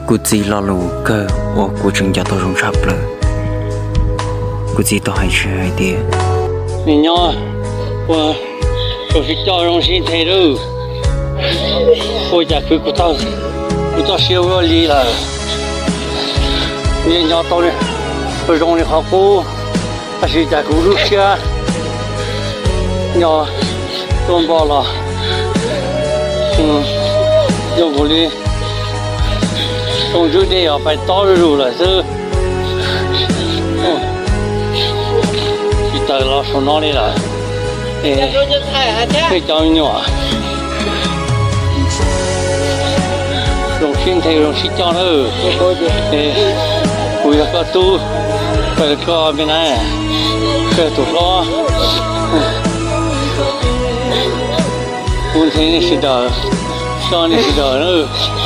กูจีรอลูก็ว่ากูจึงจะต้องรงชับเลยกูจีต้องให้เชื่อไอเดีย你娘，我是叫荣心态度，我家去不到学校里了，你娘到底不容易好过，还是在公路下，娘动包了，要不哩，从这里要摆道路了是。到老鼠那里了，会教你啊，用心态用心教喽，为了个多，为了个别人，个多少，问题你知道，想你知道喽。